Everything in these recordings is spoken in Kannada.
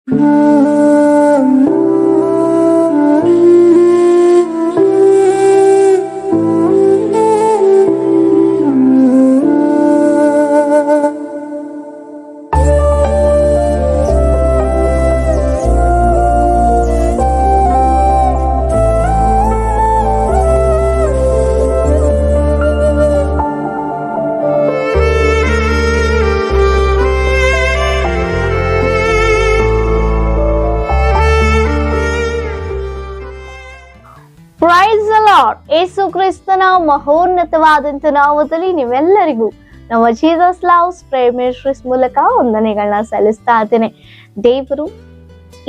Praise the lord. ಯೇಸು ಕ್ರಿಸ್ತನ ಮಹೋನ್ನತವಾದಂತ ನಾಮದಲ್ಲಿ ನೀವೆಲ್ಲರಿಗೂ ನಮ್ಮ ಜೀಸಸ್ ಲವ್ಸ್ ಪ್ರೇಯರ್ ಮಿನಿಸ್ಟ್ರೀಸ್ ಮೂಲಕ ವಂದನೆಗಳನ್ನ ಸಲ್ಲಿಸ್ತಾ ಇದ್ದೇನೆ. ದೇವರು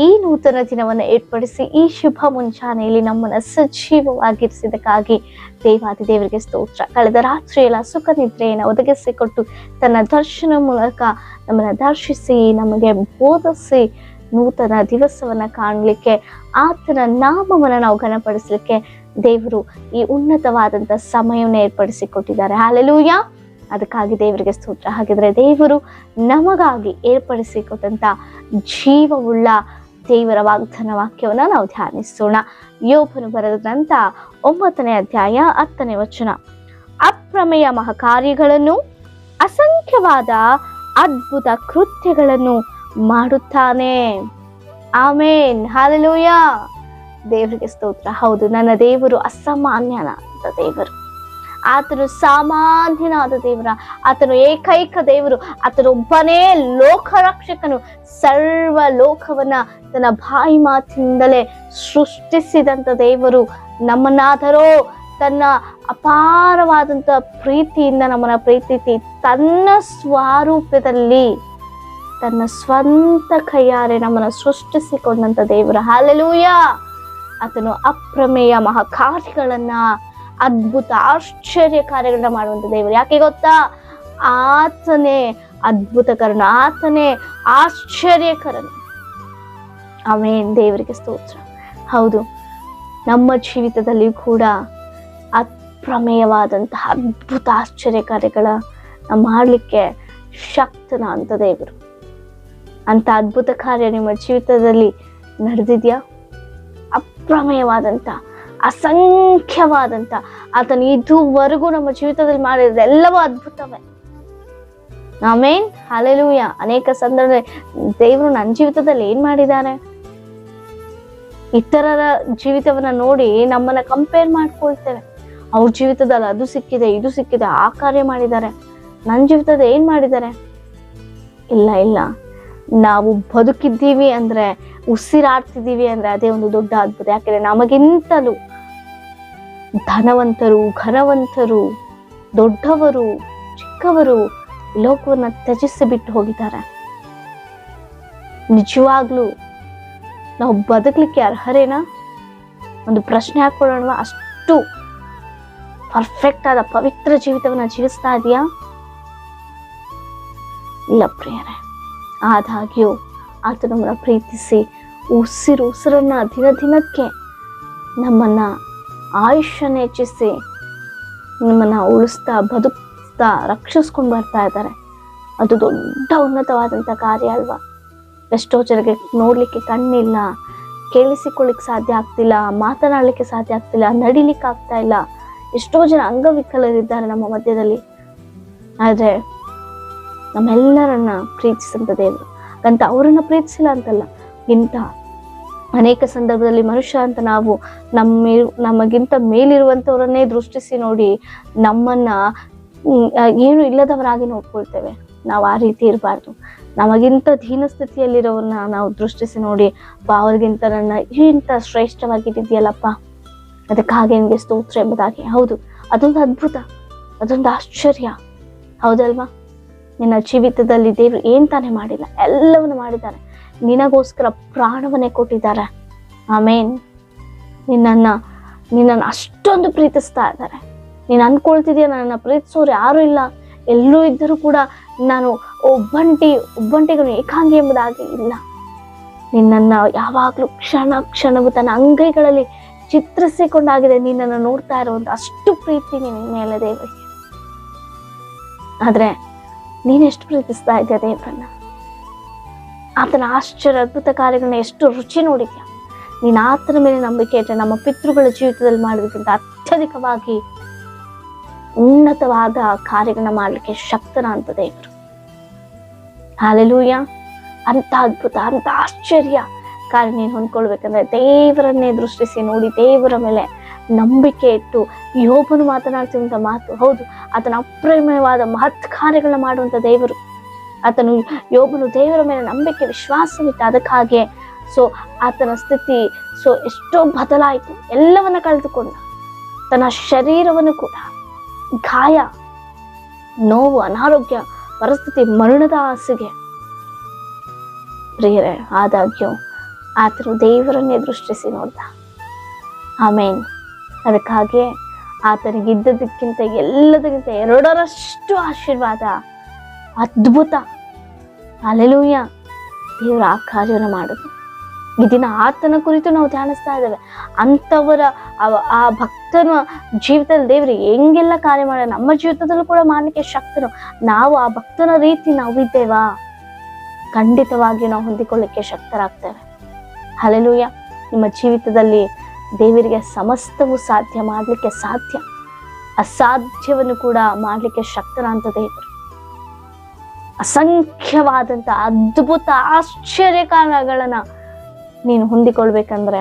ಈ ನೂತನ ದಿನವನ್ನು ಏರ್ಪಡಿಸಿ ಈ ಶುಭ ಮುಂಚಾನೆಯಲ್ಲಿ ನಮ್ಮನ್ನ ಸಜೀವವಾಗಿರಿಸಿದಕ್ಕಾಗಿ ದೇವಾದಿ ದೇವರಿಗೆ ಸ್ತೋತ್ರ. ಕಳೆದ ರಾತ್ರಿಯೆಲ್ಲ ಸುಖ ನಿದ್ರೆಯನ್ನು ಒದಗಿಸಿಕೊಟ್ಟು ತನ್ನ ದರ್ಶನ ಮೂಲಕ ನಮ್ಮನ್ನ ದರ್ಶಿಸಿ ನಮಗೆ ಬೋಧಿಸಿ ನೂತನ ದಿವಸವನ್ನ ಕಾಣಲಿಕ್ಕೆ ಆತನ ನಾಮವನ್ನ ನಾವು ಘನಪಡಿಸಲಿಕ್ಕೆ ದೇವರು ಈ ಉನ್ನತವಾದಂತ ಸಮಯವನ್ನು ಏರ್ಪಡಿಸಿಕೊಟ್ಟಿದ್ದಾರೆ. ಹಲ್ಲೆಲೂಯಾ. ಅದಕ್ಕಾಗಿ ದೇವರಿಗೆ ಸ್ತೋತ್ರ. ಹಾಗಿದ್ರೆ ದೇವರು ನಮಗಾಗಿ ಏರ್ಪಡಿಸಿಕೊಟ್ಟಂತ ಜೀವವುಳ್ಳ ದೇವರ ವಾಗ್ದಾನ ವಾಕ್ಯವನ್ನ ನಾವು ಧ್ಯಾನಿಸೋಣ. ಯೋಬನು ಬರೆದಂತ 9ನೇ ಅಧ್ಯಾಯ 10ನೇ ವಚನ. ಅಪ್ರಮೇಯ ಮಹಾಕಾರ್ಯಗಳನ್ನು ಅಸಂಖ್ಯವಾದ ಅದ್ಭುತ ಕೃತ್ಯಗಳನ್ನು ಮಾಡುತ್ತಾನೆ. ಆಮೇನ್. ಹಲ್ಲೆಲೂಯಾ. ದೇವರಿಗೆ ಸ್ತೋತ್ರ. ಹೌದು, ನನ್ನ ದೇವರು ಅಸಾಮಾನ್ಯನಾದ ದೇವರು. ಆತನು ಸಾಮಾನ್ಯನಾದ ದೇವರ, ಆತನು ಏಕೈಕ ದೇವರು, ಆತನೊಬ್ಬನೇ ಲೋಕರಕ್ಷಕನು. ಸರ್ವ ಲೋಕವನ್ನ ತನ್ನ ಬಾಯಿ ಮಾತಿನಿಂದಲೇ ಸೃಷ್ಟಿಸಿದಂತ ದೇವರು ನಮ್ಮನ್ನಾದರೂ ತನ್ನ ಅಪಾರವಾದಂತ ಪ್ರೀತಿಯಿಂದ ನಮ್ಮನ್ನ ಪ್ರೀತಿಸಿ ತನ್ನ ಸ್ವರೂಪದಲ್ಲಿ ತನ್ನ ಸ್ವಂತ ಕೈಯಾರೆ ನಮ್ಮನ್ನ ಸೃಷ್ಟಿಸಿಕೊಂಡಂತ ದೇವರು. ಹಲ್ಲೆಲೂಯಾ. ಆತನು ಅಪ್ರಮೇಯ ಮಹಾಕಾರ್ಯಗಳನ್ನ, ಅದ್ಭುತ ಆಶ್ಚರ್ಯ ಕಾರ್ಯಗಳನ್ನ ಮಾಡುವಂತ ದೇವರು. ಯಾಕೆ ಗೊತ್ತಾ? ಆತನೇ ಅದ್ಭುತಕರನು, ಆತನೇ ಆಶ್ಚರ್ಯಕರನು. ಆಮೇನ್. ದೇವರಿಗೆ ಸ್ತೋತ್ರ. ಹೌದು, ನಮ್ಮ ಜೀವಿತದಲ್ಲಿ ಕೂಡ ಅಪ್ರಮೇಯವಾದಂತಹ ಅದ್ಭುತ ಆಶ್ಚರ್ಯ ಕಾರ್ಯಗಳ ಮಾಡ್ಲಿಕ್ಕೆ ಶಕ್ತನ ಅಂತ ದೇವರು. ಅಂತ ಅದ್ಭುತ ಕಾರ್ಯ ನಿಮ್ಮ ಜೀವಿತದಲ್ಲಿ ನಡೆದಿದ್ಯಾ? ಅಪ್ರಮೇಯವಾದಂತ, ಅಸಂಖ್ಯವಾದಂತ, ಆತನು ಇದುವರೆಗೂ ನಮ್ಮ ಜೀವಿತದಲ್ಲಿ ಮಾಡಿರೋದು ಎಲ್ಲವೂ ಅದ್ಭುತವೇ. ಆಮೇನ್. ಹಲ್ಲೆಲೂಯಾ. ಅನೇಕ ಸಂದರ್ಭದಲ್ಲಿ ದೇವರು ನನ್ನ ಜೀವಿತದಲ್ಲಿ ಏನ್ ಮಾಡಿದ್ದಾರೆ, ಇತರರ ಜೀವಿತವನ್ನ ನೋಡಿ ನಮ್ಮನ್ನ ಕಂಪೇರ್ ಮಾಡ್ಕೊಳ್ತೇವೆ. ಅವ್ರ ಜೀವಿತದಲ್ಲಿ ಅದು ಸಿಕ್ಕಿದೆ, ಇದು ಸಿಕ್ಕಿದೆ, ಆ ಕಾರ್ಯ ಮಾಡಿದ್ದಾರೆ, ನನ್ನ ಜೀವಿತದ ಏನ್ ಮಾಡಿದ್ದಾರೆ? ಇಲ್ಲ, ನಾವು ಬದುಕಿದ್ದೀವಿ ಅಂದ್ರೆ, ಉಸಿರಾಡ್ತಿದ್ದೀವಿ ಅಂದ್ರೆ ಅದೇ ಒಂದು ದೊಡ್ಡ ಅದ್ಭುತ. ಯಾಕೆಂದ್ರೆ ನಮಗಿಂತಲೂ ಧನವಂತರು, ಘನವಂತರು, ದೊಡ್ಡವರು, ಚಿಕ್ಕವರು ಲೋಕವನ್ನ ತ್ಯಜಿಸಿ ಬಿಟ್ಟು ಹೋಗಿದ್ದಾರೆ. ನಿಜವಾಗ್ಲೂ ನಾವು ಬದುಕಲಿಕ್ಕೆ ಅರ್ಹರೇನಾ? ಒಂದು ಪ್ರಶ್ನೆ ಹಾಕೊಳ್ಳೋಣ. ಅಷ್ಟು ಪರ್ಫೆಕ್ಟ್ ಆದ ಪವಿತ್ರ ಜೀವಿತವನ್ನ ಜೀವಿಸ್ತಾ ಇದೆಯಾ? ಇಲ್ಲ ಪ್ರಿಯರೇ. ಆದಾಗ್ಯೂ ಆತ ನಮ್ಮನ್ನ ಪ್ರೀತಿಸಿ ಉಸಿರನ್ನ ದಿನ ದಿನಕ್ಕೆ ನಮ್ಮನ್ನ ಆಯುಷ್ಯನ ಹೆಚ್ಚಿಸಿ ನಮ್ಮನ್ನ ಉಳಿಸ್ತಾ, ಬದುಕ್ತಾ, ರಕ್ಷಿಸ್ಕೊಂಡು ಬರ್ತಾ ಇದ್ದಾರೆ. ಅದು ದೊಡ್ಡ ಉನ್ನತವಾದಂಥ ಕಾರ್ಯ ಅಲ್ವಾ? ಎಷ್ಟೋ ಜನಕ್ಕೆ ನೋಡ್ಲಿಕ್ಕೆ ಕಣ್ಣಿಲ್ಲ, ಕೇಳಿಸಿಕೊಳ್ಳಿಕ್ಕೆ ಸಾಧ್ಯ ಆಗ್ತಿಲ್ಲ, ಮಾತನಾಡ್ಲಿಕ್ಕೆ ಸಾಧ್ಯ ಆಗ್ತಿಲ್ಲ, ನಡಿಲಿಕ್ಕೆ ಆಗ್ತಾ ಇಲ್ಲ. ಎಷ್ಟೋ ಜನ ಅಂಗವಿಕಲರಿದ್ದಾರೆ ನಮ್ಮ ಮಧ್ಯದಲ್ಲಿ. ಆದ್ರೆ ನಮ್ಮೆಲ್ಲರನ್ನ ಪ್ರೀತಿಸಂತ ದೇವರು ಅಂತ ಅವರನ್ನ ಪ್ರೀತಿಸಿಲ್ಲ ಅಂತಲ್ಲ, ಇಂಥ ಅನೇಕ ಸಂದರ್ಭದಲ್ಲಿ ಮನುಷ್ಯ ಅಂತ ನಾವು ನಮಗಿಂತ ಮೇಲಿರುವಂಥವ್ರನ್ನೇ ದೃಷ್ಟಿಸಿ ನೋಡಿ ನಮ್ಮನ್ನ ಏನು ಇಲ್ಲದವರಾಗಿ ನೋಡ್ಕೊಳ್ತೇವೆ. ನಾವು ಆ ರೀತಿ ಇರಬಾರ್ದು. ನಮಗಿಂತ ದೀನ ಸ್ಥಿತಿಯಲ್ಲಿರೋರನ್ನ ನಾವು ದೃಷ್ಟಿಸಿ ನೋಡಿ, ಅವ್ರಿಗಿಂತ ನನ್ನ ಇಂಥ ಶ್ರೇಷ್ಠವಾಗಿದೆಯಲ್ಲಪ್ಪ, ಅದಕ್ಕಾಗಿ ನಿಮಗೆ ಸ್ತೋತ್ರ ಎಂಬುದಾಗಿ. ಹೌದು, ಅದೊಂದು ಅದ್ಭುತ, ಅದೊಂದು ಆಶ್ಚರ್ಯ, ಹೌದಲ್ವಾ? ನಿನ್ನ ಜೀವಿತದಲ್ಲಿ ದೇವರು ಏನ್ ತಾನೇ ಮಾಡಿಲ್ಲ, ಎಲ್ಲವನ್ನು ಮಾಡಿದ್ದಾರೆ. ನಿನಗೋಸ್ಕರ ಪ್ರಾಣವನ್ನೇ ಕೊಟ್ಟಿದ್ದಾರೆ. ಆಮೇನ್. ನಿನ್ನನ್ನು ಅಷ್ಟೊಂದು ಪ್ರೀತಿಸ್ತಾ ಇದ್ದಾರೆ. ನೀನು ಅನ್ಕೊಳ್ತಿದ್ಯಾ ನನ್ನ ಪ್ರೀತಿಸೋರು ಯಾರು ಇಲ್ಲ, ಎಲ್ಲರೂ ಇದ್ದರೂ ಕೂಡ ನಾನು ಒಬ್ಬಂಟಿಗನು ಏಕಾಂಗಿ ಎಂಬುದಾಗಿ ಇಲ್ಲ. ನಿನ್ನನ್ನು ಯಾವಾಗಲೂ ಕ್ಷಣವೂ ತನ್ನ ಅಂಗೈಗಳಲ್ಲಿ ಚಿತ್ರಿಸಿಕೊಂಡಾಗಿದೆ. ನಿನ್ನನ್ನು ನೋಡ್ತಾ ಇರುವಂತ ಅಷ್ಟು ಪ್ರೀತಿ ನಿನ್ನ ಮೇಲೆ ದೇವರಿಗೆ. ಆದ್ರೆ ನೀನೆಷ್ಟು ಪ್ರೀತಿಸ್ತಾ ಇದ್ಯಾ ದೇವರನ್ನ? ಆತನ ಆಶ್ಚರ್ಯ ಅದ್ಭುತ ಕಾರ್ಯಗಳನ್ನ ಎಷ್ಟು ರುಚಿ ನೋಡಿದ್ಯಾ. ನೀನು ಆತನ ಮೇಲೆ ನಂಬಿಕೆ ಇಟ್ಟರೆ ನಮ್ಮ ಪಿತೃಗಳ ಜೀವಿತದಲ್ಲಿ ಮಾಡೋದಕ್ಕಿಂತ ಅತ್ಯಧಿಕವಾಗಿ ಉನ್ನತವಾದ ಕಾರ್ಯಗಳನ್ನ ಮಾಡ್ಲಿಕ್ಕೆ ಶಕ್ತನ ಅಂತ ದೇವರು. ಹಲ್ಲೆಲೂಯಾ. ಅಂತ ಅದ್ಭುತ, ಅಂತ ಆಶ್ಚರ್ಯ ಕಾರ್ಯ ನೀನು ಹೊಂದ್ಕೊಳ್ಬೇಕಂದ್ರೆ ದೇವರನ್ನೇ ದೃಷ್ಟಿಸಿ ನೋಡಿ, ದೇವರ ಮೇಲೆ ನಂಬಿಕೆ ಇಟ್ಟು. ಯೋಬನು ಮಾತನಾಡ್ತಿರುವಂತ ಮಾತು ಹೌದು, ಆತನ ಅಪ್ರಮೇಯವಾದ ಮಹತ್ ಕಾರ್ಯಗಳನ್ನ ಮಾಡುವಂತ ದೇವರು. ಯೋಬನು ದೇವರ ಮೇಲೆ ನಂಬಿಕೆ ವಿಶ್ವಾಸವಿಟ್ಟು, ಅದಕ್ಕಾಗಿ ಆತನ ಸ್ಥಿತಿ ಎಷ್ಟೋ ಬದಲಾಯಿತು. ಎಲ್ಲವನ್ನ ಕಳೆದುಕೊಂಡ, ತನ್ನ ಶರೀರವನ್ನು ಕೂಡ ಗಾಯ, ನೋವು, ಅನಾರೋಗ್ಯ ಪರಿಸ್ಥಿತಿ, ಮರಣದ ಹಾಸಿಗೆ. ಪ್ರಿಯರೇ, ಆದಾಗ್ಯೂ ಆತನು ದೇವರನ್ನೇ ದೃಷ್ಟಿಸಿ ನೋಡ್ದ. ಆಮೇನ್. ಅದಕ್ಕಾಗಿ ಆತನಿಗಿದ್ದದಕ್ಕಿಂತ ಎಲ್ಲದಕ್ಕಿಂತ 2ರಷ್ಟು ಆಶೀರ್ವಾದ, ಅದ್ಭುತ. ಹಲ್ಲೆಲೂಯ. ದೇವರ ಆ ಕಾರ್ಯವನ್ನು ಮಾಡುದು. ಈ ದಿನ ಆತನ ಕುರಿತು ನಾವು ಧ್ಯಾನಿಸ್ತಾ ಇದ್ದೇವೆ. ಅಂಥವರ ಆ ಭಕ್ತನ ಜೀವಿತದಲ್ಲಿ ದೇವರು ಹೆಂಗೆಲ್ಲ ಕಾರ್ಯ ಮಾಡ, ನಮ್ಮ ಜೀವಿತದಲ್ಲೂ ಕೂಡ ಮಾಡಲಿಕ್ಕೆ ಶಕ್ತನು. ನಾವು ಆ ಭಕ್ತನ ರೀತಿ ನಾವಿದ್ದೇವಾ? ಖಂಡಿತವಾಗಿಯೂ ನಾವು ಹೊಂದಿಕೊಳ್ಳಿಕ್ಕೆ ಶಕ್ತರಾಗ್ತೇವೆ. ಹಲ್ಲೆಲೂಯ. ನಿಮ್ಮ ಜೀವಿತದಲ್ಲಿ ದೇವರಿಗೆ ಸಮಸ್ತವೂ ಸಾಧ್ಯ ಮಾಡಲಿಕ್ಕೆ ಸಾಧ್ಯ, ಅಸಾಧ್ಯವನ್ನು ಕೂಡ ಮಾಡಲಿಕ್ಕೆ ಶಕ್ತನ ಅಂತ ದೇವರು. ಅಸಂಖ್ಯವಾದಂತ ಅದ್ಭುತ ಆಶ್ಚರ್ಯ ಕಾರಣಗಳನ್ನ ನೀನು ಹೊಂದಿಕೊಳ್ಬೇಕಂದ್ರೆ,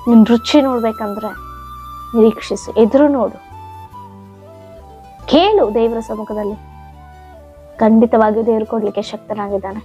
ನಿನ್ನ ರುಚಿ ನೋಡ್ಬೇಕಂದ್ರೆ ನಿರೀಕ್ಷಿಸು, ಎದುರು ನೋಡು, ಕೇಳು ದೇವರ ಸಮ್ಮುಖದಲ್ಲಿ. ಖಂಡಿತವಾಗಿಯೂ ದೇವರು ಕೊಡ್ಲಿಕ್ಕೆ ಶಕ್ತನಾಗಿದ್ದಾನೆ.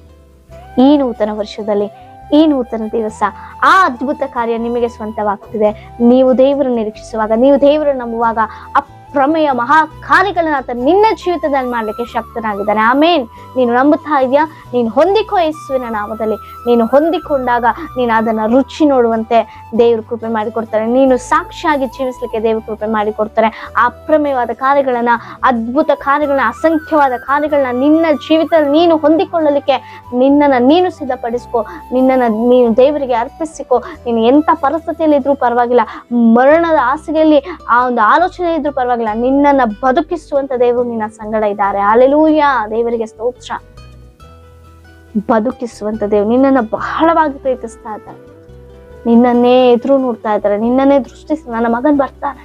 ಈ ನೂತನ ವರ್ಷದಲ್ಲಿ, ಈ ನೂತನ ದಿವಸ ಆ ಅದ್ಭುತ ಕಾರ್ಯ ನಿಮಗೆ ಸ್ವಂತವಾಗ್ತಿದೆ. ನೀವು ದೇವರನ್ನು ನಿರೀಕ್ಷಿಸುವಾಗ, ನೀವು ದೇವರನ್ನು ನಂಬುವಾಗ ಅಪ್ರಮೇಯ ಮಹಾ ಕಾರ್ಯಗಳನ್ನ ಆತ ನಿನ್ನ ಜೀವಿತದಲ್ಲಿ ಮಾಡ್ಲಿಕ್ಕೆ ಶಕ್ತನಾಗಿದ್ದಾನೆ. ಆಮೇನ್. ನೀನು ನಂಬುತ್ತಾ ಇದೆಯಾ? ನೀನು ಹೊಂದಿಕೋ ಯೇಸುವಿನ ನಾಮದಲ್ಲಿ. ನೀನು ಹೊಂದಿಕೊಂಡಾಗ ನೀನು ಅದನ್ನ ರುಚಿ ನೋಡುವಂತೆ ದೇವರು ಕೃಪೆ ಮಾಡಿಕೊಡ್ತಾರೆ. ನೀನು ಸಾಕ್ಷಿಯಾಗಿ ಜೀವಿಸ್ಲಿಕ್ಕೆ ದೇವರು ಕೃಪೆ ಮಾಡಿಕೊಡ್ತಾರೆ. ಆ ಅಪ್ರಮೇಯವಾದ ಕಾರ್ಯಗಳನ್ನ, ಅದ್ಭುತ ಕಾರ್ಯಗಳನ್ನ, ಅಸಂಖ್ಯವಾದ ಕಾರ್ಯಗಳನ್ನ ನಿನ್ನ ಜೀವಿತದಲ್ಲಿ ನೀನು ಹೊಂದಿಕೊಳ್ಳಲಿಕ್ಕೆ ನಿನ್ನನ್ನು ನೀನು ಸಿದ್ಧಪಡಿಸ್ಕೋ. ನಿನ್ನನ್ನು ನೀನು ದೇವರಿಗೆ ಅರ್ಪಿಸಿಕೋ. ನೀನು ಎಂಥ ಪರಿಸ್ಥಿತಿಯಲ್ಲಿ ಇದ್ರೂ ಪರವಾಗಿಲ್ಲ, ಮರಣದ ಹಾಸಿಗೆಯಲ್ಲಿ ಆ ಒಂದು ಆಲೋಚನೆ ಇದ್ರೂ ಪರವಾಗಿಲ್ಲ, ನಿನ್ನನ್ನು ಬದುಕಿಸುವಂತ ದೇವರು ನಿನ್ನ ಸಂಗಡ ಇದ್ದಾರೆ. ಹಲ್ಲೆಲೂಯಾ. ದೇವರಿಗೆ ಸ್ತೋತ್ರ. ಬದುಕಿಸುವಂತ ದೇವರು ನಿನ್ನನ್ನು ಬಹಳವಾಗಿ ಪ್ರೀತಿಸ್ತಾ ಇದ್ದಾರೆ. ನಿನ್ನನ್ನೇ ಎದುರು ನೋಡ್ತಾ ಇದ್ದಾರೆ. ನಿನ್ನನ್ನೇ ದೃಷ್ಟಿಸಿ, ನನ್ನ ಮಗನ್ ಬರ್ತಾನೆ,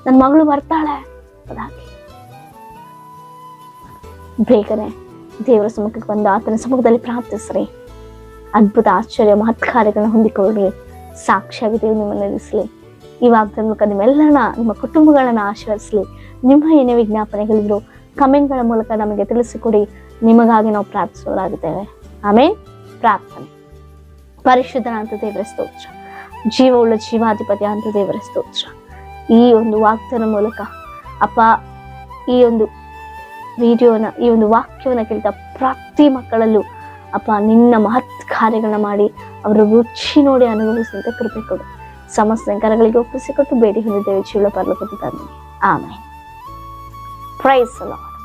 ನನ್ನ ಮಗಳು ಬರ್ತಾಳೆ. ಅದಾಗಿ ಬೇಗನೆ ದೇವರ ಸಮ್ಮುಖಕ್ಕೆ ಬಂದು ಆತನ ಸಮ್ಮುಖದಲ್ಲಿ ಪ್ರಾರ್ಥಿಸ್ರಿ. ಅದ್ಭುತ ಆಶ್ಚರ್ಯ ಮಹತ್ ಕಾರ್ಯಗಳನ್ನ ಹೊಂದಿಕೊಳ್ಳ್ರಿ. ಸಾಕ್ಷಿಯಾಗಿ ದೇವರು ನಿಮ್ಮನ್ನು ನಿಲ್ಲಿಸಲಿ. ಈ ವಾಗ್ದಾನದ ಮೂಲಕ ನಿಮ್ಮೆಲ್ಲರನ್ನ, ನಿಮ್ಮ ಕುಟುಂಬಗಳನ್ನ ಆಶೀರ್ವದಿಸಲಿ. ನಿಮ್ಮ ಏನೇ ವಿಜ್ಞಾಪನೆಗಳಿದ್ರು ಕಮೆಂಟ್ಗಳ ಮೂಲಕ ನಮಗೆ ತಿಳಿಸಿಕೊಡಿ. ನಿಮಗಾಗಿ ನಾವು ಪ್ರಾರ್ಥಿಸೋರಾಗಿದ್ದೇವೆ. ಆಮೇಲೆ ಪ್ರಾರ್ಥನೆ. ಪರಿಶುದ್ಧನ ಅಂತ ದೇವರ ಸ್ತೋತ್ರ, ಜೀವವುಳ್ಳ ಜೀವಾಧಿಪತಿ ಅಂತ ದೇವರ ಸ್ತೋತ್ರ. ಈ ಒಂದು ವಾಗ್ದಾನ ಮೂಲಕ ಅಪ್ಪ, ಈ ಒಂದು ವಿಡಿಯೋನ, ಈ ಒಂದು ವಾಕ್ಯವನ್ನ ಕೇಳ್ತಾ ಪ್ರತಿ ಮಕ್ಕಳಲ್ಲೂ ಅಪ್ಪ ನಿನ್ನ ಮಹತ್ ಕಾರ್ಯಗಳನ್ನ ಮಾಡಿ ಅವರ ರುಚಿ ನೋಡಿ ಅನುಭವಿಸುವಂತೆ ಕೃಪೆ ಕೊಡು. ಸಮಸ್ತ ಕರಗಳಿಗೆ ಒಪ್ಪಿಸಿಕೊಟ್ಟು ಬೇಡಿ ಹೊಂದಿದ್ದೇವೆ ಜೀವ ಪರಲೋಕದ ತಂದೆ. ಆಮೆನ್. Praise the lord.